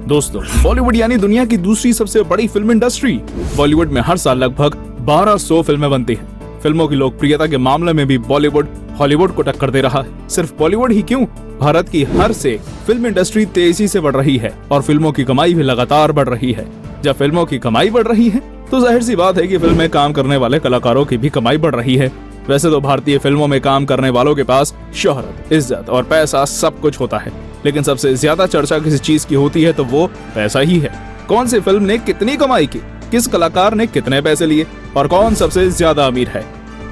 दोस्तों, बॉलीवुड यानी दुनिया की दूसरी सबसे बड़ी फिल्म इंडस्ट्री। बॉलीवुड में हर साल लगभग 1200 फिल्में बनती हैं। फिल्मों की लोकप्रियता के मामले में भी बॉलीवुड हॉलीवुड को टक्कर दे रहा है। सिर्फ बॉलीवुड ही क्यों, भारत की हर से फिल्म इंडस्ट्री तेजी से बढ़ रही है और फिल्मों की कमाई भी लगातार बढ़ रही है। जब फिल्मों की कमाई बढ़ रही है तो जाहिर सी बात है कि फिल्म में काम करने वाले कलाकारों की भी कमाई बढ़ रही है। वैसे तो भारतीय फिल्मों में काम करने वालों के पास शोहरत, इज्जत और पैसा सब कुछ होता है, लेकिन सबसे ज्यादा चर्चा किसी चीज की होती है तो वो पैसा ही है। कौन सी फिल्म ने कितनी कमाई की, किस कलाकार ने कितने पैसे लिए और कौन सबसे ज्यादा अमीर है,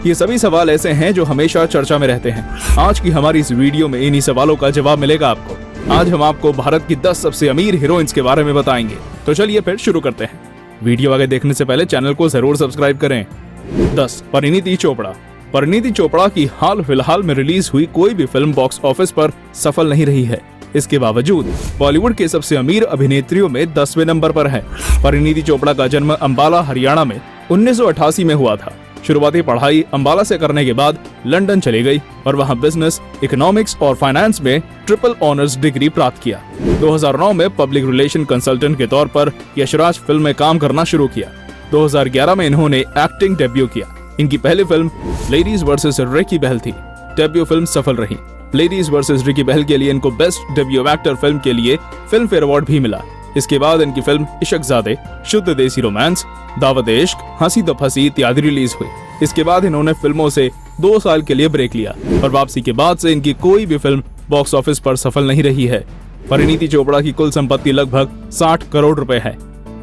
ये सभी सवाल ऐसे हैं जो हमेशा चर्चा में रहते हैं। आज की हमारी इस वीडियो में इन्हीं सवालों का जवाब मिलेगा आपको। आज हम आपको भारत की 10 सबसे अमीर हीरोइंस के बारे में बताएंगे। तो चलिए फिर शुरू करते हैं। वीडियो आगे देखने से पहले चैनल को जरूर सब्सक्राइब करें। 10. परिणीति चोपड़ा। परिणीति चोपड़ा की हाल फिलहाल में रिलीज हुई कोई भी फिल्म बॉक्स ऑफिस पर सफल नहीं रही है। इसके बावजूद बॉलीवुड के सबसे अमीर अभिनेत्रियों में 10वें नंबर पर है। परिणीति चोपड़ा का जन्म अंबाला, हरियाणा में 1988 में हुआ था। शुरुआती पढ़ाई अंबाला से करने के बाद लंदन चली गई और वहां बिजनेस, इकोनॉमिक्स और फाइनेंस में ट्रिपल ऑनर्स डिग्री प्राप्त किया। 2009 में पब्लिक रिलेशन कंसल्टेंट के तौर पर यशराज फिल्म में काम करना शुरू किया। 2011 में इन्होंने एक्टिंग डेब्यू किया। इनकी पहली फिल्म लेडीज वर्सेस रिकी बहल थी। डेब्यू फिल्म सफल रही। लेडीज वर्सेस रिकी बहल के लिए इनको बेस्ट डेब्यू एक्टर फिल्म के लिए फिल्म फेयर अवार्ड भी मिला। इसके बाद इनकी फिल्म इश्कज़ादे, शुद्ध देसी रोमांस, दावत इश्क, हंसी तो फंसी इत्यादि रिलीज हुई। इसके बाद इन्होंने फिल्मों से 2 साल के लिए ब्रेक लिया और वापसी के बाद से इनकी कोई भी फिल्म बॉक्स ऑफिस पर सफल नहीं रही है। परिणीति चोपड़ा की कुल संपत्ति लगभग 60 करोड़ रुपए है।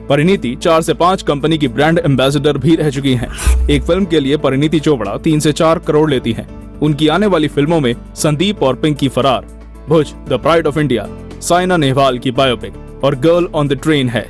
परिणीति 4 से 5 कंपनी की ब्रांड एम्बेसडर भी रह चुकी हैं। एक फिल्म के लिए परिणीति चोपड़ा 3 से 4 करोड़ लेती हैं। उनकी आने वाली फिल्मों में Sandeep Aur Pinky Faraar, Bhuj, the pride of India, Saina Nehwal की बायोपिक और गर्ल ऑन द ट्रेन है।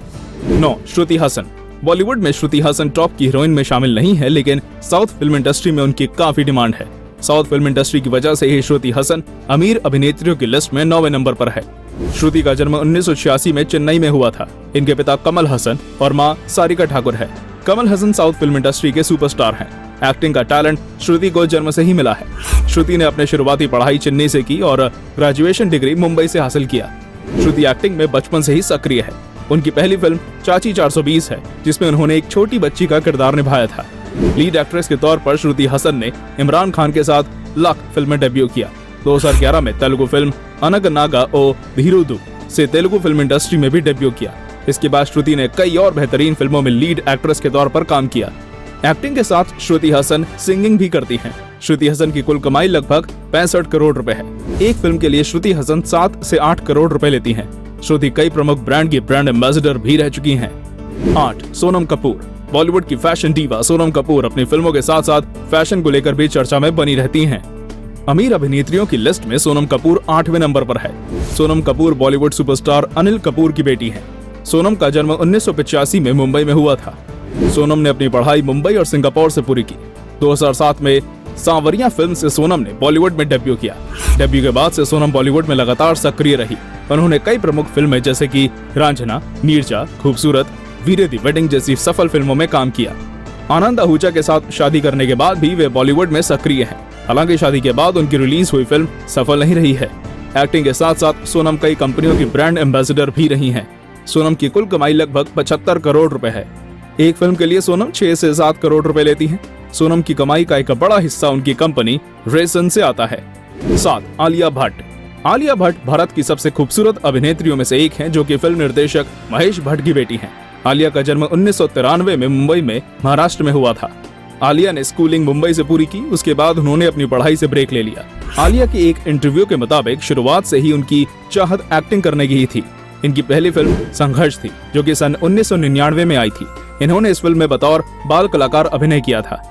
9. श्रुति हसन। बॉलीवुड में श्रुति हसन टॉप की हीरोइन में शामिल नहीं है, लेकिन साउथ फिल्म इंडस्ट्री में उनकी काफी डिमांड है। साउथ फिल्म इंडस्ट्री की वजह से ही श्रुति हसन अमीर अभिनेत्रियों की लिस्ट में 9वें नंबर पर है। श्रुति का जन्म 1986 में चेन्नई में हुआ था। इनके पिता कमल हसन और माँ सारिका ठाकुर है। Kamal Haasan south film industry के सुपरस्टार हैं। एक्टिंग का टैलेंट श्रुति को जन्म से ही मिला है। श्रुति ने अपने शुरुआती पढ़ाई चेन्नई से की और ग्रेजुएशन डिग्री मुंबई से हासिल किया। श्रुति एक्टिंग में बचपन से ही सक्रिय है। उनकी पहली फिल्म चाची 420 है, जिसमें उन्होंने एक छोटी बच्ची का किरदार निभाया था। लीड एक्ट्रेस के तौर पर श्रुति हसन ने इमरान खान के साथ लक फिल्म में डेब्यू किया। 2011 में तेलुगु फिल्म अनगनागा ओ धीरुदु से तेलुगु फिल्म इंडस्ट्री में भी डेब्यू किया। इसके बाद श्रुति ने कई और बेहतरीन फिल्मों में लीड एक्ट्रेस के तौर पर काम किया। एक्टिंग के साथ श्रुति हसन सिंगिंग भी करती हैं। श्रुति हसन की कुल कमाई लगभग 65 करोड़ रुपए है। एक फिल्म के लिए श्रुति हसन 7 से 8 करोड़ रुपए लेती हैं। श्रुति कई प्रमुख ब्रांड की ब्रांड एम्बेसडर भी रह चुकी हैं। 8. सोनम कपूर। बॉलीवुड की फैशन डीवा सोनम कपूर अपनी फिल्मों के साथ साथ फैशन को लेकर भी चर्चा में बनी रहती हैं। अमीर अभिनेत्रियों की लिस्ट में सोनम कपूर 8वें नंबर पर है। सोनम कपूर बॉलीवुड सुपरस्टार अनिल कपूर की बेटी है। सोनम का जन्म 1985 में मुंबई में हुआ था। सोनम ने अपनी पढ़ाई मुंबई और सिंगापुर से पूरी की। 2007 में सांवरिया फिल्म से सोनम ने बॉलीवुड में डेब्यू किया। डेब्यू के बाद से सोनम बॉलीवुड में लगातार सक्रिय रही। उन्होंने कई प्रमुख फिल्में जैसे कि रांझना, नीरजा, खूबसूरत, वीरे दी वेडिंग जैसी सफल फिल्मों में काम किया। आनंद आहूजा के साथ शादी करने के बाद भी वे बॉलीवुड में सक्रिय हैं। हालांकि शादी के बाद उनकी रिलीज हुई फिल्म सफल नहीं रही है। एक्टिंग के साथ साथ सोनम कई कंपनियों की ब्रांड एम्बेसडर भी रही हैं। सोनम की कुल कमाई लगभग 75 करोड़ रुपए है। एक फिल्म के लिए सोनम 6 से 7 करोड़ रुपए लेती हैं। सोनम की कमाई का एक बड़ा हिस्सा उनकी कंपनी रेसन से आता है। 7. आलिया भट्ट। आलिया भट्ट भारत की सबसे खूबसूरत अभिनेत्रियों में से एक हैं, जो कि फिल्म निर्देशक महेश भट्ट की बेटी हैं। आलिया का जन्म 1993 में मुंबई में महाराष्ट्र में हुआ था। आलिया ने स्कूलिंग मुंबई से पूरी की। उसके बाद उन्होंने अपनी पढ़ाई से ब्रेक ले लिया। आलिया की एक इंटरव्यू के मुताबिक शुरुआत से ही उनकी चाहत एक्टिंग करने की ही थी। इनकी पहली फिल्म संघर्ष थी, जो कि सन 1999 में आई थी। इन्होंने इस फिल्म में बतौर बाल कलाकार अभिनय किया था।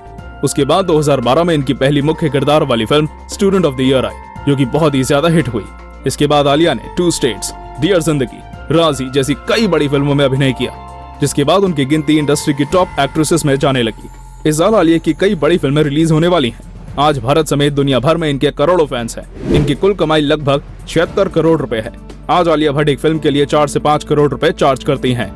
उसके बाद 2012 में इनकी पहली मुख्य किरदार वाली film student of the year I, जो कि बहुत ही ज्यादा हिट हुई। इसके बाद आलिया ने 2 स्टेट्स, डियर जिंदगी, राजी जैसी कई बड़ी फिल्मों में अभिनय किया, जिसके बाद उनकी गिनती इंडस्ट्री की टॉप एक्ट्रेसेस में जाने लगी। इस साल आलिया की कई बड़ी फिल्में रिलीज होने वाली हैं। आज भारत समेत दुनिया भर में इनके करोड़ों फैंस हैं। इनकी कुल कमाई लगभग 76 करोड़ रुपए है। आज आलिया भट्ट एक फिल्म के लिए 4 से 5 करोड़ रुपए चार्ज करती हैं।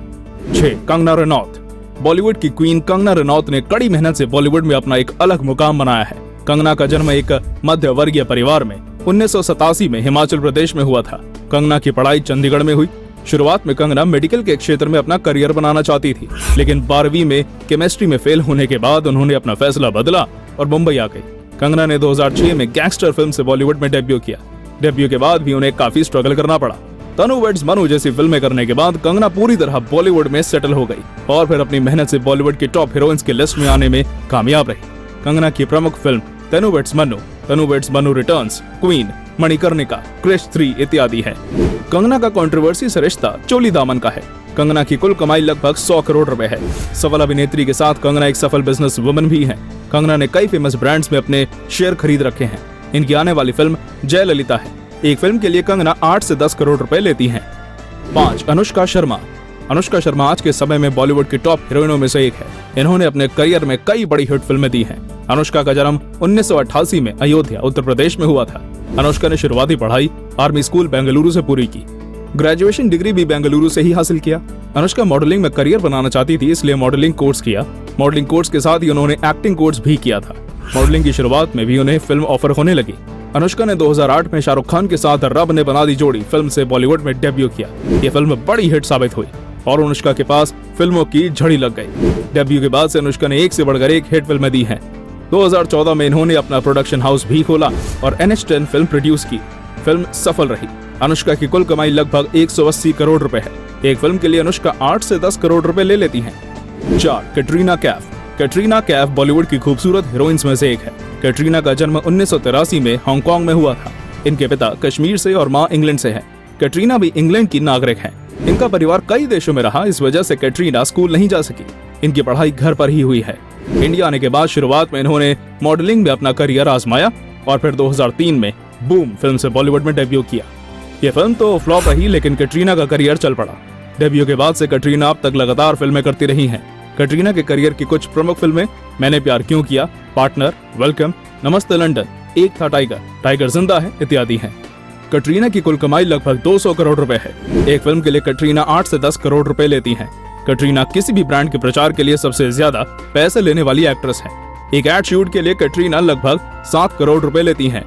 6. कंगना रनौत। बॉलीवुड की क्वीन कंगना रनौत ने कड़ी मेहनत से बॉलीवुड में अपना एक अलग मुकाम बनाया है। कंगना का जन्म एक मध्य वर्गीय परिवार में 1987 में हिमाचल प्रदेश में हुआ था। कंगना की पढ़ाई चंडीगढ़ में हुई। शुरुआत में कंगना मेडिकल के क्षेत्र में अपना करियर बनाना चाहती थी, लेकिन 12वीं में केमिस्ट्री में फेल होने के बाद उन्होंने अपना फैसला बदला और मुंबई आ गई। कंगना ने 2006 में गैंगस्टर फिल्म से बॉलीवुड में डेब्यू किया। डेब्यू के बाद भी उन्हें काफी स्ट्रगल करना पड़ा। तनु वेड्स मनु जैसी फिल्में करने के बाद कंगना पूरी तरह बॉलीवुड में सेटल हो गई और फिर अपनी मेहनत से बॉलीवुड की टॉप हीरोइंस की लिस्ट में आने में कामयाब रही। कंगना की प्रमुख film Tanu weds Manu returns, Queen, Manikarnika, Krrish 3 इत्यादि है। कंगना का कंट्रोवर्सी से रिश्ता चोली दामन का है। कंगना की कुल कमाई लगभग 100 करोड़ रुपए है। सफल अभिनेत्री के साथ कंगना एक सफल बिजनेस वुमन भी है। कंगना ने कई फेमस ब्रांड्स में अपने शेयर खरीद रखे हैं। इनकी आने वाली फिल्म जयललिता है। एक फिल्म के लिए कंगना 8 से 10 करोड़ रुपए लेती हैं। 5. अनुष्का शर्मा। अनुष्का शर्मा आज के समय में बॉलीवुड की टॉप हीरोइनों में से एक है। इन्होंने अपने करियर में कई बड़ी हिट फिल्में दी हैं। अनुष्का का जन्म 1988 में अयोध्या, उत्तर प्रदेश में हुआ था। अनुष्का ने शुरुआती पढ़ाई आर्मी स्कूल बेंगलुरु से पूरी की। ग्रेजुएशन डिग्री भी बेंगलुरु से ही हासिल किया। अनुष्का मॉडलिंग में करियर बनाना चाहती थी, इसलिए मॉडलिंग कोर्स किया। मॉडलिंग कोर्स के साथ ही उन्होंने एक्टिंग कोर्स भी किया था। मॉडलिंग की शुरुआत में भी उन्हें फिल्म ऑफर होने लगी। अनुष्का ने 2008 में शाहरुख खान के साथ रब ने बना दी जोड़ी फिल्म से बॉलीवुड में डेब्यू किया। ये फिल्म बड़ी हिट साबित हुई और अनुष्का के पास फिल्मों की झड़ी लग गई। डेब्यू के बाद से अनुष्का ने एक से बढ़कर एक हिट फिल्में दी हैं। 2014 में इन्होंने अपना प्रोडक्शन हाउस भी खोला और NH10 फिल्म प्रोड्यूस की। फिल्म सफल रही। अनुष्का की कुल कमाई लगभग 180 करोड़ रुपए है। एक फिल्म के लिए अनुष्का 8 से 10 करोड़ रुपए ले लेती हैं। 4. कैटरीना कैफ। कैटरीना कैफ बॉलीवुड की खूबसूरत हीरोइंस में से एक है। कैटरीना का जन्म 1983 में हांगकांग में हुआ था। इनके पिता कश्मीर से और मां इंग्लैंड से है। कैटरीना भी इंग्लैंड की नागरिक है। इनका परिवार कई देशों में रहा, इस वजह से कैटरीना स्कूल नहीं जा सकी। इनकी पढ़ाई घर पर ही हुई है। इंडिया आने के बाद शुरुआत में इन्होंने मॉडलिंग में अपना करियर आजमाया और फिर 2003 में बूम फिल्म से बॉलीवुड में डेब्यू किया। ये फिल्म तो फ्लॉप रही, लेकिन कैटरीना का करियर चल पड़ा। डेब्यू के बाद से कैटरीना अब तक लगातार फिल्में करती रही हैं। कैटरीना के करियर की कुछ प्रमुख फिल्में मैंने प्यार क्यों किया, पार्टनर, वेलकम, नमस्ते लंदन, एक था टाइगर, टाइगर जिंदा है इत्यादि हैं। कैटरीना की कुल कमाई लगभग 200 करोड़ रुपए है। एक फिल्म के लिए कैटरीना 8 से 10 करोड़ रुपए लेती हैं। कैटरीना किसी भी ब्रांड के प्रचार के लिए सबसे ज्यादा पैसे लेने वाली एक्ट्रेस है। एक एड शूट के लिए कैटरीना लगभग 7 करोड़ रुपए लेती हैं।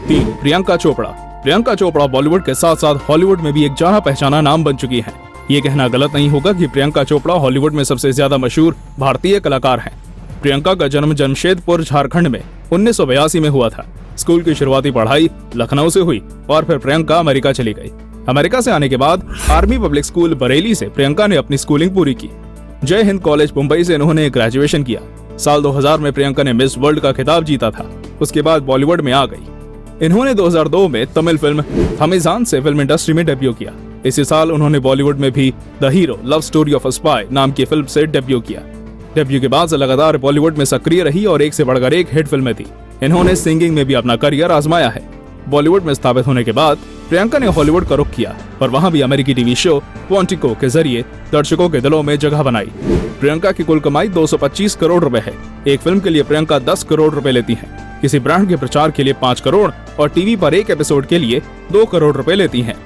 3. प्रियंका चोपड़ा। प्रियंका चोपड़ा बॉलीवुड के साथ साथ हॉलीवुड में भी एक जाना पहचाना नाम बन चुकी है। ये कहना गलत नहीं होगा कि प्रियंका चोपड़ा हॉलीवुड में सबसे ज्यादा मशहूर भारतीय कलाकार हैं। प्रियंका का जन्म जमशेदपुर, झारखंड में 1982 में हुआ था। स्कूल की शुरुआती पढ़ाई लखनऊ से हुई और फिर प्रियंका अमेरिका चली गई। अमेरिका से आने के बाद आर्मी पब्लिक स्कूल बरेली से प्रियंका ने अपनी स्कूलिंग पूरी की। जय हिंद कॉलेज मुंबई से इन्होंने ग्रेजुएशन किया। साल 2000 में प्रियंका ने मिस वर्ल्ड का खिताब जीता था। उसके बाद बॉलीवुड में आ गई। इन्होंने 2002 में तमिल फिल्म थमिजान से फिल्म इंडस्ट्री में डेब्यू किया। इसी साल उन्होंने बॉलीवुड में भी the hero love story of a spy नाम की फिल्म से डेब्यू किया। डेब्यू के बाद से लगातार बॉलीवुड में सक्रिय रही और एक से बढ़कर एक हिट फिल्में थी। इन्होंने सिंगिंग में भी अपना करियर आजमाया है। बॉलीवुड में स्थापित होने के बाद प्रियंका ने हॉलीवुड का रुख किया और वहां भी अमेरिकी टीवी शो क्वांटिको के जरिए दर्शकों के दिलों में जगह बनाई। प्रियंका की कुल कमाई 225 करोड़ रुपए है। एक फिल्म के लिए प्रियंका 10 करोड़ रुपए लेती हैं। किसी ब्रांड के प्रचार के लिए 5 करोड़ और टीवी पर एक एपिसोड के लिए 2 करोड़ रुपए लेती हैं।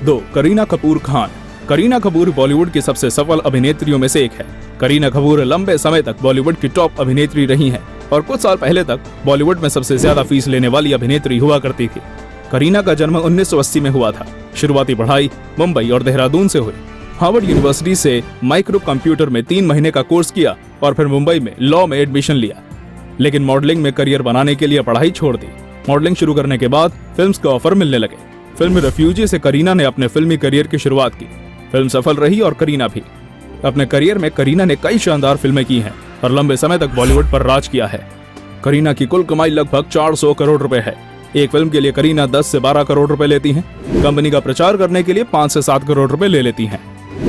2. करीना कपूर खान। करीना कपूर बॉलीवुड की सबसे सफल अभिनेत्रियों में से एक है। करीना कपूर लंबे समय तक बॉलीवुड की टॉप अभिनेत्री रही हैं और कुछ साल पहले तक बॉलीवुड में सबसे ज्यादा फीस लेने वाली अभिनेत्री हुआ करती थी। करीना का जन्म 1980 में हुआ था। शुरुआती पढ़ाई मुंबई और देहरादून से हुई। हार्वर्ड यूनिवर्सिटी से माइक्रो कंप्यूटर में 3 महीने का कोर्स किया और फिर मुंबई में लॉ में एडमिशन लिया, लेकिन मॉडलिंग में करियर बनाने के लिए पढ़ाई छोड़ दी। मॉडलिंग शुरू करने के बाद फिल्म्स के ऑफर मिलने लगे। फिल्म रेफ्यूजी से करीना ने अपने फिल्मी करियर की शुरुआत की। फिल्म सफल रही और करीना भी। अपने करियर में करीना ने कई शानदार फिल्में की हैं और लंबे समय तक बॉलीवुड पर राज किया है। करीना की कुल कमाई लगभग 400 करोड़ रुपए है। एक फिल्म के लिए करीना 10 से 12 करोड़ रुपए लेती हैं। कंपनी का प्रचार करने के लिए 5 से 7 करोड़ रुपए ले लेती हैं।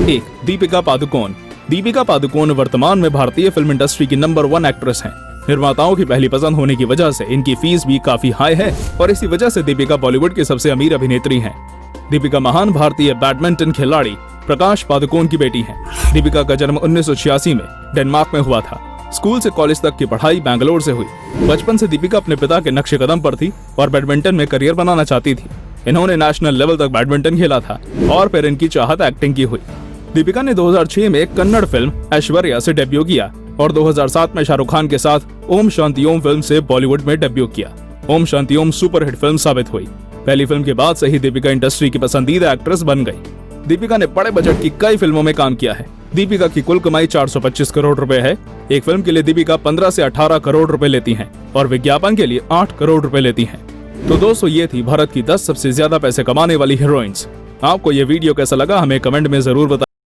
1. दीपिका पादुकोण। दीपिका पादुकोण वर्तमान में भारतीय फिल्म इंडस्ट्री की नंबर 1 एक्ट्रेस हैं। निर्माताओं की पहली पसंद होने की वजह से इनकी फीस भी काफी हाई है और इसी वजह से दीपिका बॉलीवुड की सबसे अमीर अभिनेत्री हैं। दीपिका महान भारतीय बैडमिंटन खिलाड़ी प्रकाश पादुकोण की बेटी हैं। दीपिका का जन्म 1986 में डेनमार्क में हुआ था। स्कूल से कॉलेज तक की पढ़ाई बैंगलोर से हुई। बचपन से दीपिका अपने पिता के नक्शे कदम पर थी और बैडमिंटन में करियर बनाना चाहती थी। इन्होंने नेशनल लेवल तक बैडमिंटन खेला था और फिर इनकी चाहत एक्टिंग की हुई। दीपिका ने 2006 में कन्नड़ फिल्म ऐश्वर्या से डेब्यू किया और 2007 में शाहरुख खान के साथ ओम शांति ओम फिल्म से बॉलीवुड में डेब्यू किया। ओम शांति ओम सुपरहिट फिल्म साबित हुई। पहली फिल्म के बाद से ही दीपिका इंडस्ट्री की पसंदीदा एक्ट्रेस बन गई। दीपिका ने बड़े बजट की कई फिल्मों में काम किया है। दीपिका की कुल कमाई 425 करोड़ रुपए है। एक फिल्म के लिए दीपिका 15 से 18 करोड़ रुपए लेती हैं और विज्ञापन के लिए 8 करोड़ रुपए लेती हैं। तो दोस्तों, ये थी भारत की 10 सबसे ज्यादा पैसे कमाने वाली हीरोइंस। आपको ये वीडियो कैसा लगा हमें कमेंट में जरूर बताएं।